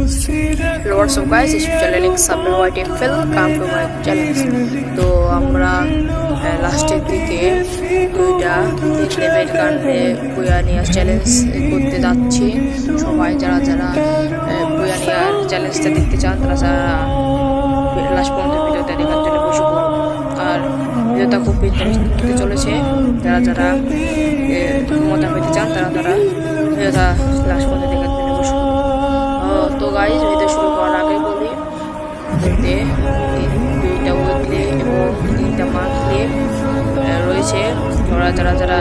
What's up guys, it's channel Sabir YTFL, come to my challenge. তো আমরা লাস্টের দিকে দুইটা 3 লেভেল কাণ্ডে বুয়ানিয়া চ্যালেঞ্জ করতে যাচ্ছি। সবাই যারা যারা বুয়ানিয়ার চ্যালেঞ্জটা দেখতে চান তারা লাস্ট পর্যন্ত ভিডিওটা দেখার জন্য বসে পড়ুন। আর ভিডিওটা খুব ইন্টারেস্টিং হতে চলেছে। যারা যারা মজা পেতে চান তারা ভিডিওটা লাস্ট পর্যন্ত দেখার জন্য বসে পড়ুন। তো গাইজ ভিডিও শুরু করার আগে বলি, দুইটা উইকলি এবং 3টা মান্থলি রয়েছে। ওরা যারা যারা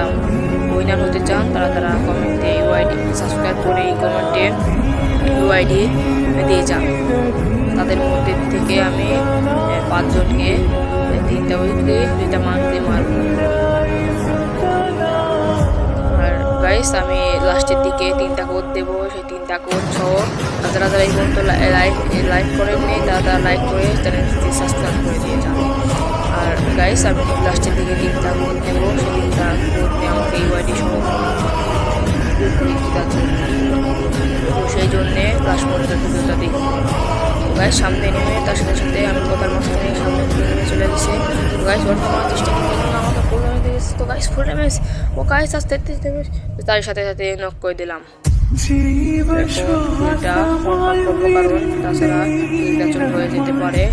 উইনার হতে চান তারা কমেন্টে ইউআইডি সাবস্ক্রাইব করে এই কমেন্টে ইউআইডি দিয়ে যান। তাদের মধ্যে থেকে আমি 5 জনকে 3টা উইকলি 2টা মান্থলি মারব। আর গাইস আমি লাস্টের দিকে 3টা কোড দেবো, সেই 3টা কোড সহ যারা যারা এই পর্যন্ত লাইক করেননি তারা লাইক করে চ্যানেলটি সাবস্ক্রাইব করে দিয়ে যান। আর গাইস আমি লাস্টের দিকে 3টা কোড দেবো, সেই 3টা কোড নিয়ে আমাকে ইউআইডি সহ সেই জন্যে লাস্ট পর্যন্ত ভিডিওটা দেখি। গাইস সামনে নেমে তার সাথে সাথে আমি কথার মাঝখানে সামনে নেমে চলে গেছে। গাইস বর্তমান চেষ্টা করতে আমাকে ফুল ড্যামেজ দিয়েছে। তো গাইস ফুল ড্যামেজ ও গাইস আসতে তার সাথে সাথে নক করে দিলাম। ফুলটা কনফার্ম করবো, কারণ তাছাড়া ফুলটা চলে হয়ে যেতে পারে।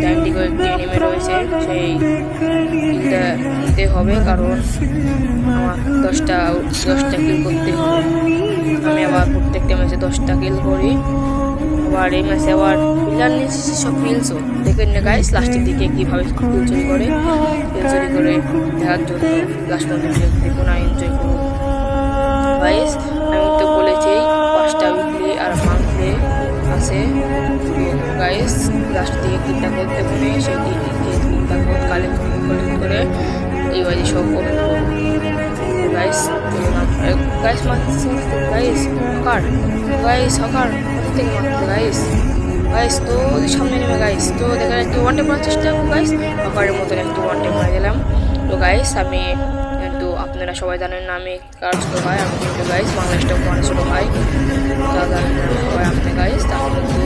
ডাইনদিকে একটি নেমে রয়েছে, সেই ফুলটা নিতে হবে, কারণ আমার 10টা কিল করতে হবে। আমি আবার প্রত্যেকটা ম্যাচে 10টা কিল করি। আবার এই ম্যাচে আবার পিলার নিয়েছি সব কিলসও দেখেন না গাইস। লাস্টের দিকে কীভাবে কিল চুরি করে দেখার জন্য লাস্ট পর্যন্ত দেখুন আর এনজয় করুন। গাইস আমি তো বলেছি 5টা উইকলি আর মান্থলি আছে। গাইস লাস্ট দিকে 3টা কোড দেবো, সেই 3টা কোড কালেক্ট করে এই বাড়ি সব কমেন্ট করবো। গাইস গাইস হকার থেকে মারতে গাইস তো সামনে নেমে গাইস তো দেখেন একটু ওয়ান টাইম মারার চেষ্টা করবো। গাইস হকারের মতন একটু ওয়ান টাইম মারা দিলাম। তো গাইস আমি কিন্তু আপনারা সবাই জানেন না আমি কার ছোট ভাই, আমি কিন্তু গাইস বাংলা স্টক 1 ছোট ভাই। যারা জানেন না সবাই আপনি গাইস, তাহলে কিন্তু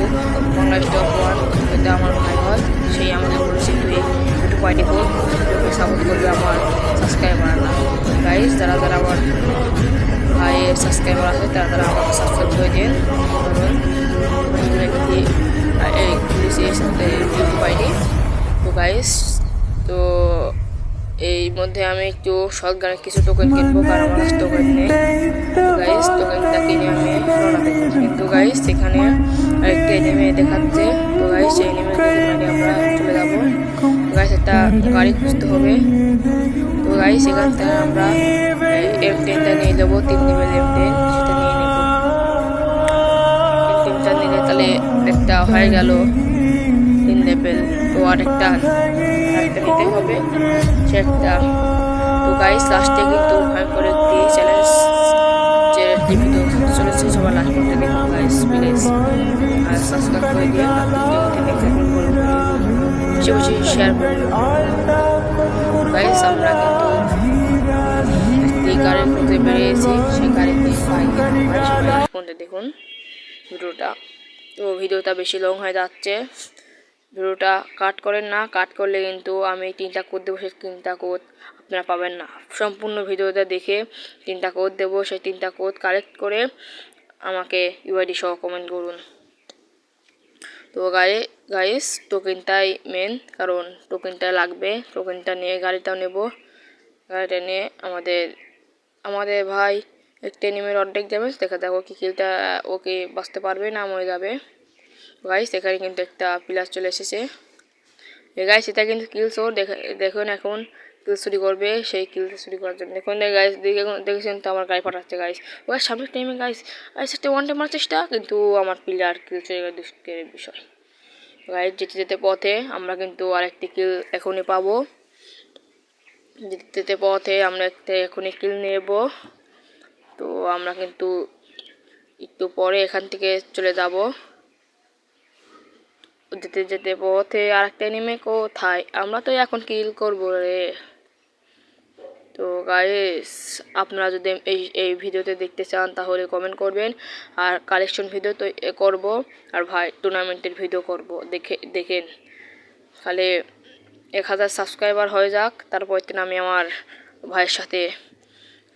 বাংলা স্টক 1 এটা আমার ভাই হয়। সেই আমাকে বলেছে তুই একটু পাইটি হোক, তোকে সাপোর্ট করবে আমার সাবস্ক্রাইবার না। গাইস যারা যারা আমার ভাইয়ের সাবস্ক্রাইবার আছে তারা আমাকে সাবস্ক্রাইব করে দিন, কারণ পাইনি। তো গাইস তো এই মধ্যে আমি একটু শর্টগানের কিছু টোকেন কিনবো, কারণ আমার কাছে টোকেন নেই। গাইস টোকেনটা কিনে আমি রওনা দেবো। কিন্তু গাইস সেখানে আরেকটা এনিমে দেখাচ্ছে। তো গাইস সেই এনিমে মানে আমরা চলে যাবো। গাইস একটা গাড়ি খুঁজতে হবে। তো গাইস সেখান থেকে আমরা M10টা নিয়ে যাবো, 3 লেভেল M10 সেটা নিয়ে নেবো। M10টা নিলে তাহলে একটা হয়ে গেল 3 লেভেল। তো আরেকটা নিতে হবে সেটা। তো গাইস লাস্টে কিন্তু ভয়ঙ্কর একটি চ্যালেঞ্জ যে ভিডিও থাকতে চলেছে, সবার লাস্ট পর্যন্ত দেখুন গাইস প্লিজ। আর সাবস্ক্রাইব করে দিয়ে বেশি বেশি শেয়ার করুন গাইস। আমরা কিন্তু একটি গাড়ির মধ্যে বেরিয়েছি, সেই গাড়িতে সবাই লাস্ট পর্যন্ত দেখুন ভিডিওটা। তো ভিডিওটা বেশি লং হয়ে যাচ্ছে, ভিডিওটা কাট করেন না, কাট করলে কিন্তু আমি 3টা কোড দেবো, সেই 3টা কোড আপনারা পাবেন না। সম্পূর্ণ ভিডিওটা দেখে 3টা কোড দেবো, সেই 3টা কোড কালেক্ট করে আমাকে ইউআইডি সহ কমেন্ট করুন। তো গাইস টোকেনটাই মেন, কারণ টোকেনটা লাগবে। টোকেনটা নিয়ে গাড়িটাও নেব, গাড়িটা নিয়ে আমাদের ভাই একটা এনিমের অর্ধেক ড্যামেজ দেখো কি কিলটা ওকে বাঁচতে পারবে না মরে যাবে। গাইস এখানে কিন্তু একটা প্লাস চলে এসেছে। গাইস এটা কিন্তু কিল শো দেখুন, এখন কিল চুরি করবে, সেই কিল চুরি করার জন্য দেখুন গাইস দেখেছেন তো আমার গাড়ি পাঠাচ্ছে গাইস। ওই সামনের টাইমে গাইস একটা ওয়ান টাইম মারার চেষ্টা, কিন্তু আমার প্লেয়ার কিল চুরি করার দুষ্টের বিষয়। গাইস যেতে যেতে পথে আমরা কিন্তু আরেকটি কিল এখনই পাবো। যেতে যেতে পথে আমরা একটা এখনই কিল নেব। তো আমরা কিন্তু একটু পরে এখান থেকে চলে যাব। যেতে যেতে পথে আরেকটা এনিমে কোথায়, আমরা তো এখন কিল করবো রে। তো গাইস আপনারা যদি এই ভিডিওতে দেখতে চান তাহলে কমেন্ট করবেন, আর কালেকশন ভিডিও তো করব, আর ভাই টুর্নামেন্টের ভিডিও করব। দেখেন খালি 1000 সাবস্ক্রাইবার হয়ে যাক, তারপর দিন আমি আমার ভাইয়ের সাথে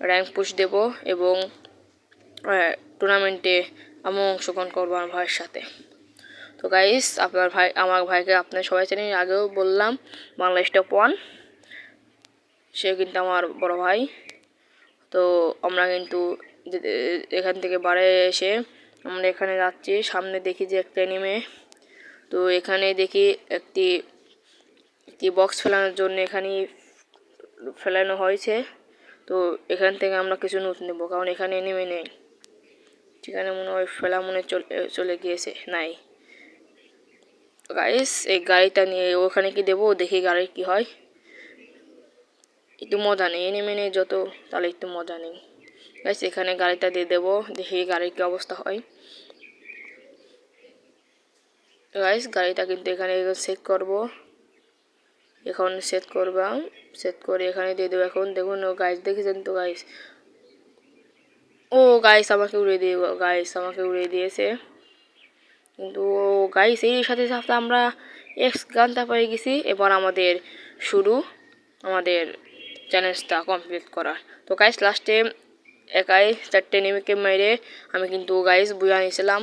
র্যাঙ্ক পুশ দেব এবং টুর্নামেন্টে আমি অংশগ্রহণ করবো আমার ভাইয়ের সাথে। তো গাইস আমার ভাইকে আপনার সবাই চেনেন, আগেও বললাম বাংলাদেশ টপ 1, সে কিন্তু আমার বড় ভাই। তো আমরা কিন্তু এখান থেকে বাড়ি এসে আমরা এখানে যাচ্ছি, সামনে দেখি যে একটা এনিমে। তো এখানে দেখি একটি বক্স ফেলানোর জন্য এখানে ফেলানো হয়েছে। তো এখান থেকে আমরা কিছু নোট নেব, কারণ এখানে এনিমে নেই। সেখানে মনে হয় ফেলা চলে গিয়েছে, নাই। গাইস এই গাড়িটা নিয়ে ওখানে কি দেবো, দেখি গাড়ির কি হয়। একটু মজা নেই, এনিমে নেই যত, তাহলে একটু মজা নেই। গাইস এখানে গাড়িটা দিয়ে দেবো, দেখি গাড়ির কি অবস্থা হয়। গাইস গাড়িটা কিন্তু এখানে সেট করব, এখন সেট করবাম, সেট করে এখানে দিয়ে দেবো। এখন দেখুন গাইস, দেখেছেন তো গাইস, ও গাইস আমাকে উড়িয়ে দিয়েছে। কিন্তু গাইস এই সাথে সাথে আমরা এক্স গানটা পেয়ে গেছি। এবার আমাদের আমাদের চ্যালেঞ্জটা কমপ্লিট করার। তো গাইস লাস্টে একাই 4টে এনিমিকে মেরে আমি কিন্তু গাইস বুয়া নিয়েছিলাম,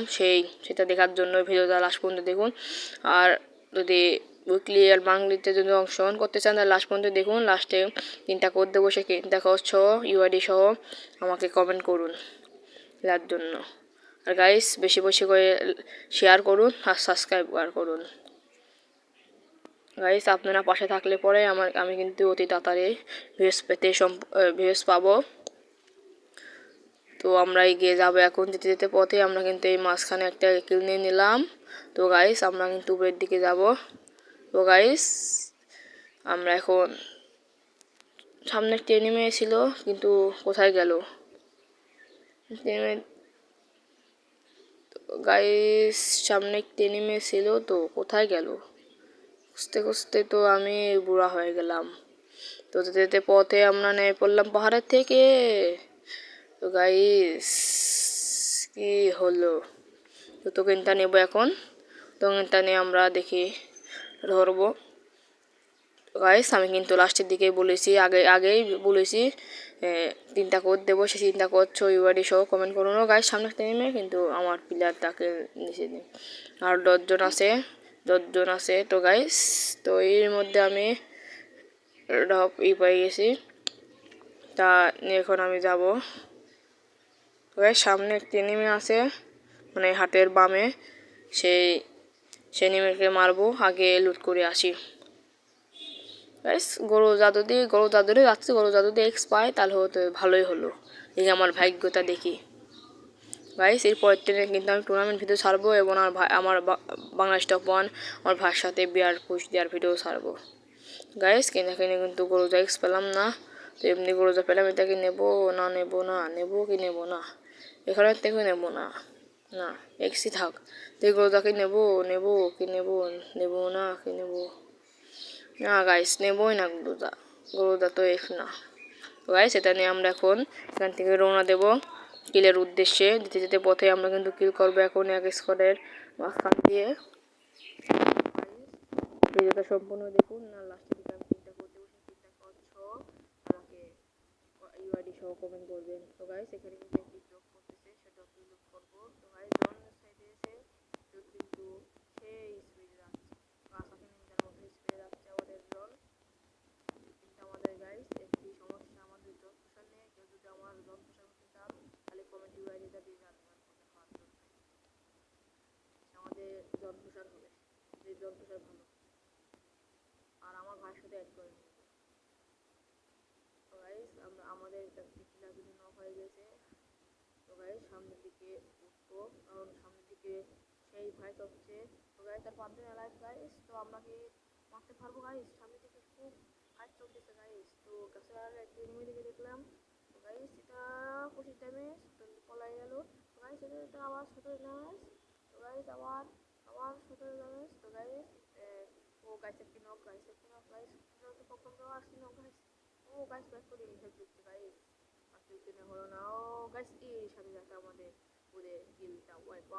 সেটা দেখার জন্য ভিডিওটা লাস্ট পর্যন্ত দেখুন। আর যদি উইকলি আর বাংলিতে যদি অংশগ্রহণ করতে চান তাহলে লাস্ট পর্যন্ত দেখুন। লাস্টে 3টা কোড দেবো, সে 3টা কোড সহ ইউআইডি সহ আমাকে কমেন্ট করুন খেলার জন্য। আর গাইস বেশি বেশি করে শেয়ার করুন আর সাবস্ক্রাইব করুন। গাইস আপনারা পাশে থাকলে পরে আমি কিন্তু অতি তাড়াতাড়ি ভিউজ পাবো। তো আমরা এগিয়ে যাবো। এখন যেতে যেতে পথে আমরা কিন্তু এই মাঝখানে একটা কিল নিয়ে নিলাম। তো গাইস আমরা কিন্তু উপরের দিকে যাব। তো গাইস আমরা এখন সামনে একটা এনিমে ছিল, কিন্তু কোথায় গেল গাইস, সামনে একটা এনিমে ছিল তো কোথায় গেল, খুঁজতে খুঁজতে তো আমি বুড়া হয়ে গেলাম। তো যেতে যেতে পথে আমরা নেমে পড়লাম পাহাড়ের থেকে। তো গাইস কি হলো, তো টোকেনটা নেবো এখন। টোকেনটা নিয়ে আমরা দেখি ধরবো। গাইস আমি কিন্তু লাস্টের দিকে বলেছি, আগেই বলেছি 3টা কোড দেবো, সেই 3টা কোড ইউআইডি সহ কমেন্ট করুন। গাইস সামনে একটা নেমে কিন্তু আমার প্লেয়ার তাকে নিচে দিই, আর 10জন আছে। তো গাইস তো এর মধ্যে আমি পেয়ে গেছি, তা নিয়ে এখন আমি যাব। তো গাইস সামনে একটা এনিমি আছে, মানে হাতের বামে, সেই এনিমিকে মারবো, আগে লুট করে আসি। গাইস গরু জাদুরে যাচ্ছি, গরু জাদু দিয়ে এক্স পাই তাহলে হতো ভালোই হলো, এই আমার ভাগ্যটা দেখি। গাইস এর পরের ট্রেনে কিন্তু আমি টুর্নামেন্ট ভিডিও ছাড়বো এবং আমার বাংলাদেশ টপ 1 আমার ভাইয়ের সাথে বিয়ার পুশ দেওয়ার ভিডিও ছাড়বো। গাইস এখানে কিন্তু গরুজা এক্স পেলাম না, তো এমনি গরুজা পেলাম, এটাকে নেবো না, এখানে থেকে নেবো না এক্সই থাক। তো এই গরুজাকে নেবো না গাইস, নেবই না গরুজা তো এক্স না। তো গাইস এটা নিয়ে আমরা এখন এখান থেকে রওনা দেবো কিলের উদ্দেশ্যে। যেতে যেতে পথে আমরা কিন্তু কিল করবো এখন এক স্কোয়াডের মাঝখান দিয়ে। ভিডিওটা সম্পূর্ণ দেখুন, না লাস্টের দিকে আমি 3টা কোড দেবো, সেই 3টা কোড সহ আমাকে ইউআইডি সহ কমেন্ট করবেন। তো গাইস এখানে কিন্তু একটি জব করতেছে, সেটা লুক করবো। তো গাইস জন সাইডে এসে কিন্তু সেই স্পিডে যাচ্ছে, আসামিনের মতো স্পিডে যাচ্ছে আমাদের জন। কিন্তু আমাদের গাইস একটি সমস্যা, আমাদের জন পোষার নেই। কেউ যদি আমার জন পোষার করতে চান তাহলে কমেন্ট ইউআইডিটা দিয়ে যাবেন আমাদের জন পোষার হবে, যে জন পোষার ভালো, আর আমার ভাইয়ের সাথে অ্যাড করে নিব। তো গাইস আমাদের টিকিটা যদি নক হয়ে গেছে, তো গাইস সামনের দিকে উঠবো, কারণ সামনের দিকে সেই ভাই হচ্ছে। তো গাইস তার 5 জন লাইভ গাইস, তো আমরা কি মারতে পারবো গাইস? সামনের দিকে খুব ফাইট চলতেছে গাইস। তো গাছের আড়ালে একটা এনিমি দিকে দেখলাম। তো গাইস এটা 25 ড্যামেজ, তো পলাই গেল। তো গাইস এটা আবার 17 ড্যামেজ। তো গাইস আবার 17 ড্যামেজ। তো গাইস ও গাইস একটি নক গাইস, তো কখন দেওয়া আসছে নক গাইস। ও গাইস ব্যাক করে হেল্প দিচ্ছে গাইস, আর কিছু হলো না। ও গাইস এর সাথে সাথে আমাদের ওদের গিলটা ওয়াইপ